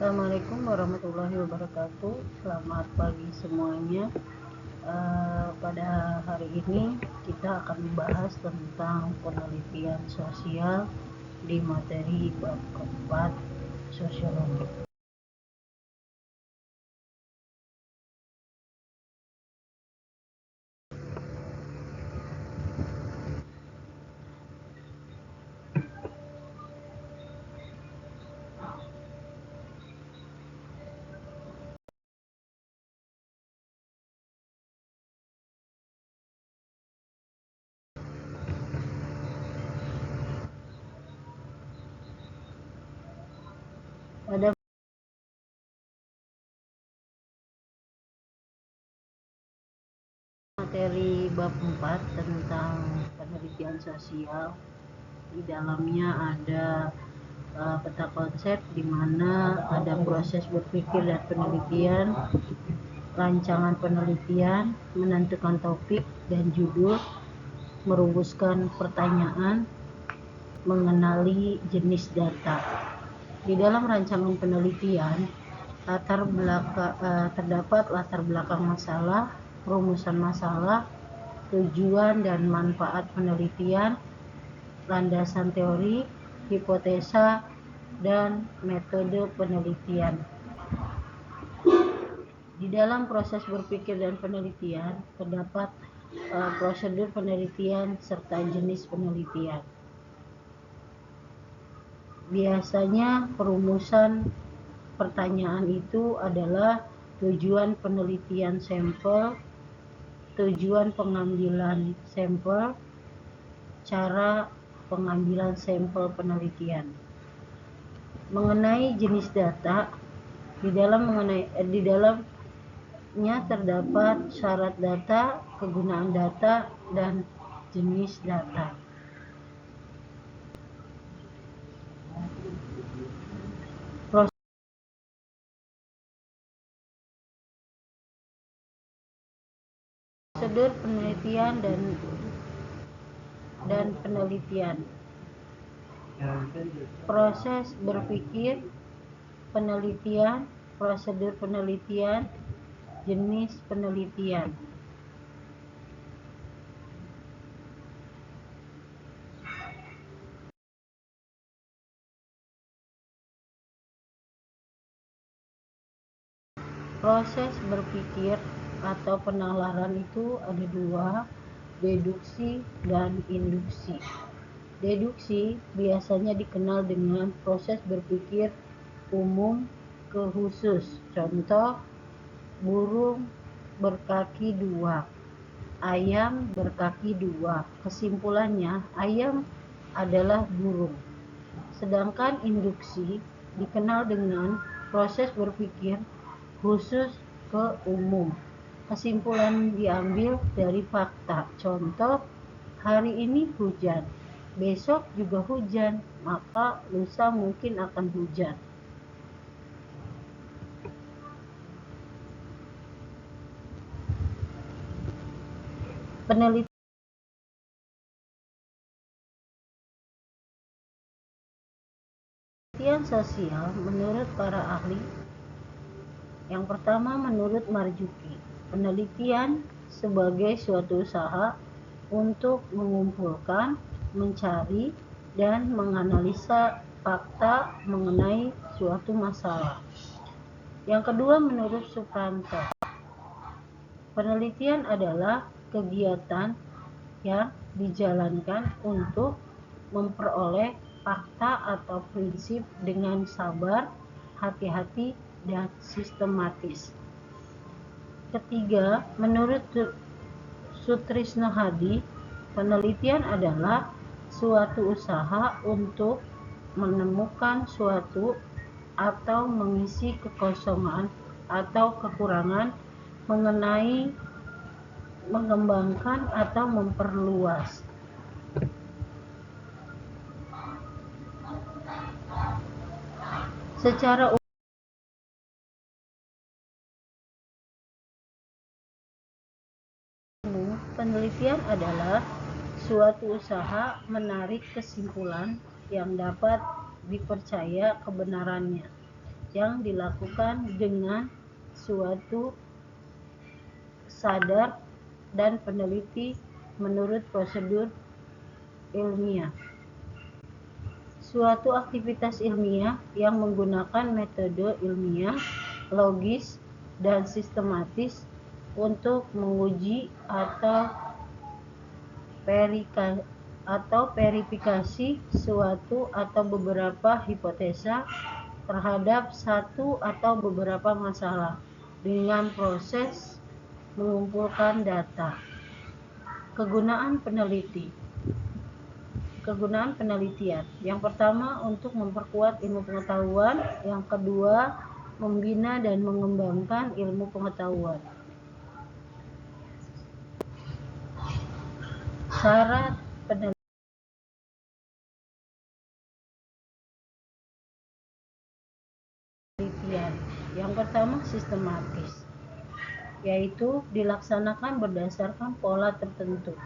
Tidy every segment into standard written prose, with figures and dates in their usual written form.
Assalamualaikum warahmatullahi wabarakatuh. Selamat pagi semuanya. Pada hari ini kita akan membahas tentang penelitian sosial di materi bab keempat sosiologi. Pada materi bab 4 tentang penelitian sosial, di dalamnya ada peta konsep di mana ada proses berpikir dan penelitian, rancangan penelitian, menentukan topik dan judul, merumuskan pertanyaan, mengenali jenis data. Di dalam rancangan penelitian terdapat latar belakang masalah, rumusan masalah, tujuan dan manfaat penelitian, landasan teori, hipotesa, dan metode penelitian. Di dalam proses berpikir dan penelitian terdapat prosedur penelitian serta jenis penelitian. Biasanya perumusan pertanyaan itu adalah tujuan penelitian sampel, tujuan pengambilan sampel, cara pengambilan sampel penelitian. Mengenai jenis data, di dalamnya terdapat syarat data, kegunaan data, dan jenis data. Prosedur penelitian dan penelitian. Proses berpikir, penelitian, prosedur penelitian, jenis penelitian. Proses berpikir atau penalaran itu ada dua, deduksi dan induksi. Deduksi biasanya dikenal dengan proses berpikir umum ke khusus. Contoh, burung berkaki dua, ayam berkaki dua. Kesimpulannya, ayam adalah burung. Sedangkan induksi dikenal dengan proses berpikir khusus ke umum. Kesimpulan diambil dari fakta. Contoh, hari ini hujan, besok juga hujan, maka lusa mungkin akan hujan. Penelitian sosial menurut para ahli. Yang pertama, menurut Marzuki, penelitian sebagai suatu usaha untuk mengumpulkan, mencari, dan menganalisa fakta mengenai suatu masalah. Yang kedua, menurut Supranto, penelitian adalah kegiatan yang dijalankan untuk memperoleh fakta atau prinsip dengan sabar, hati-hati, dan sistematis. Ketiga, menurut Sutrisno Hadi, penelitian adalah suatu usaha untuk menemukan suatu atau mengisi kekosongan atau kekurangan mengenai mengembangkan atau memperluas. Secara umum, penelitian adalah suatu usaha menarik kesimpulan yang dapat dipercaya kebenarannya. yang dilakukan dengan suatu sadar dan peneliti menurut prosedur ilmiah. Suatu aktivitas ilmiah yang menggunakan metode ilmiah, logis, dan sistematis untuk menguji atau verifikasi suatu atau beberapa hipotesa terhadap satu atau beberapa masalah dengan proses mengumpulkan data. Kegunaan penelitian. Yang pertama, untuk memperkuat ilmu pengetahuan. Yang kedua, membina dan mengembangkan ilmu pengetahuan. Syarat penelitian. Yang pertama, sistematis, yaitu dilaksanakan berdasarkan pola tertentu.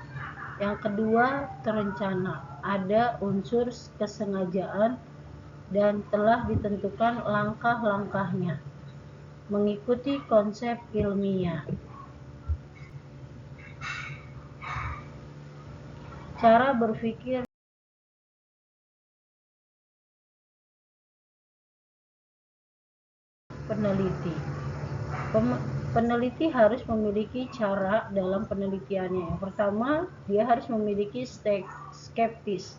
Yang kedua, terencana, ada unsur kesengajaan dan telah ditentukan langkah-langkahnya, mengikuti konsep ilmiah. Cara berpikir peneliti. Peneliti harus memiliki cara dalam penelitiannya. Yang pertama, dia harus memiliki skeptis,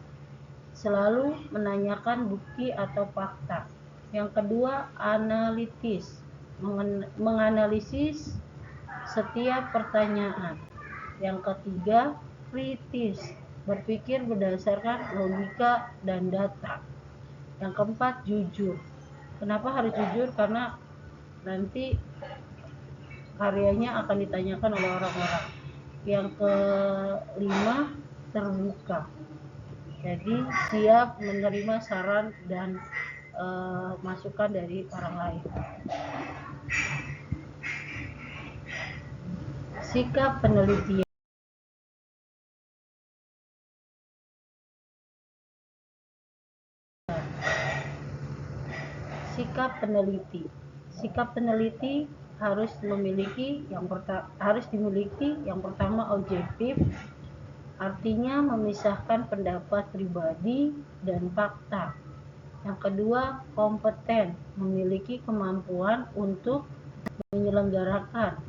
selalu menanyakan bukti atau fakta. Yang kedua, analitis, menganalisis setiap pertanyaan. Yang ketiga, kritis, berpikir berdasarkan logika dan data. Yang keempat, jujur. Kenapa harus jujur? Karena nanti karyanya akan ditanyakan oleh orang-orang. Yang kelima, terbuka. Jadi siap menerima saran dan masukan dari orang lain. Sikap penelitian. Sikap peneliti harus dimiliki yang pertama objektif, artinya memisahkan pendapat pribadi dan fakta. Yang kedua, kompeten, memiliki kemampuan untuk menyelenggarakan.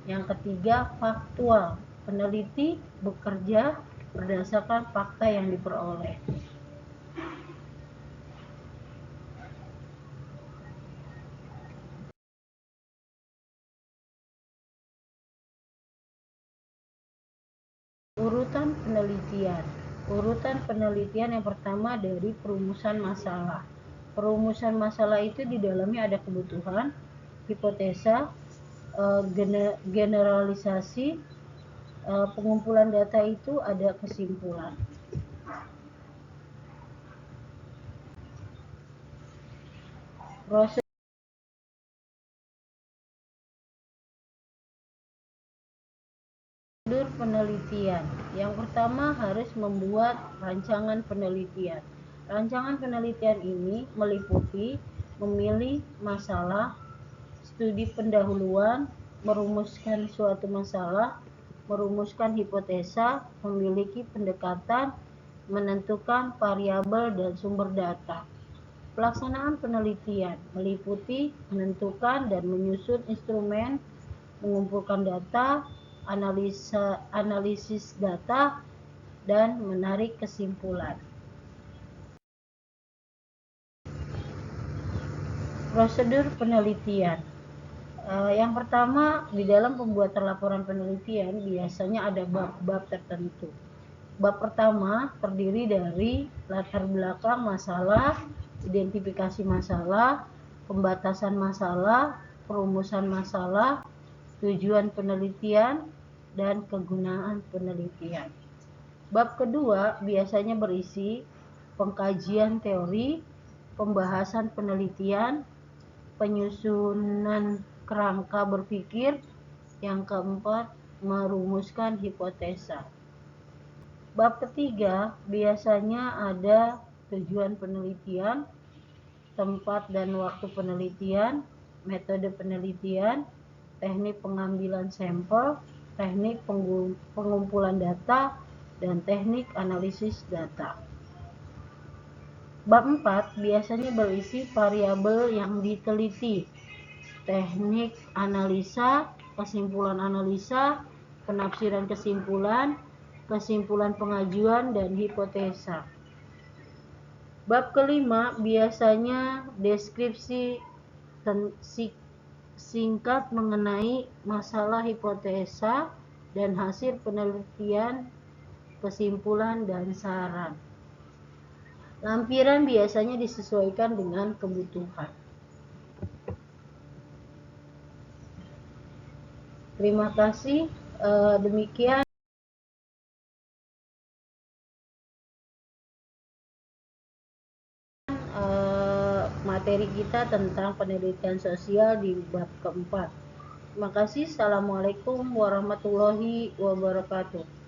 Yang ketiga, faktual, peneliti bekerja berdasarkan fakta yang diperoleh. Urutan penelitian yang pertama dari perumusan masalah. Perumusan masalah itu di dalamnya ada kebutuhan, hipotesa, generalisasi, pengumpulan data itu ada kesimpulan. Prosedur penelitian. Yang pertama harus membuat rancangan penelitian. Rancangan penelitian ini meliputi memilih masalah, studi pendahuluan, merumuskan suatu masalah, merumuskan hipotesa, memiliki pendekatan, menentukan variabel dan sumber data. Pelaksanaan penelitian meliputi menentukan dan menyusun instrumen, mengumpulkan data, analisis data, dan menarik kesimpulan. Prosedur penelitian. Yang pertama, di dalam pembuatan laporan penelitian biasanya ada bab-bab tertentu. Bab pertama terdiri dari latar belakang masalah, identifikasi masalah, pembatasan masalah, perumusan masalah, tujuan penelitian, dan kegunaan penelitian. Bab kedua biasanya berisi pengkajian teori, pembahasan penelitian, penyusunan kerangka berpikir. Yang keempat, merumuskan hipotesa. Bab ketiga biasanya ada tujuan penelitian, tempat dan waktu penelitian, metode penelitian, teknik pengambilan sampel, teknik pengumpulan data, dan teknik analisis data. Bab 4 biasanya berisi variabel yang diteliti, teknik analisa, kesimpulan analisa, penafsiran kesimpulan, kesimpulan pengajuan, dan hipotesa. Bab kelima biasanya deskripsi singkat mengenai masalah hipotesa dan hasil penelitian, kesimpulan, dan saran. Lampiran biasanya disesuaikan dengan kebutuhan. Terima kasih. Demikian materi kita tentang penelitian sosial di bab keempat. Terima kasih. Assalamualaikum warahmatullahi wabarakatuh.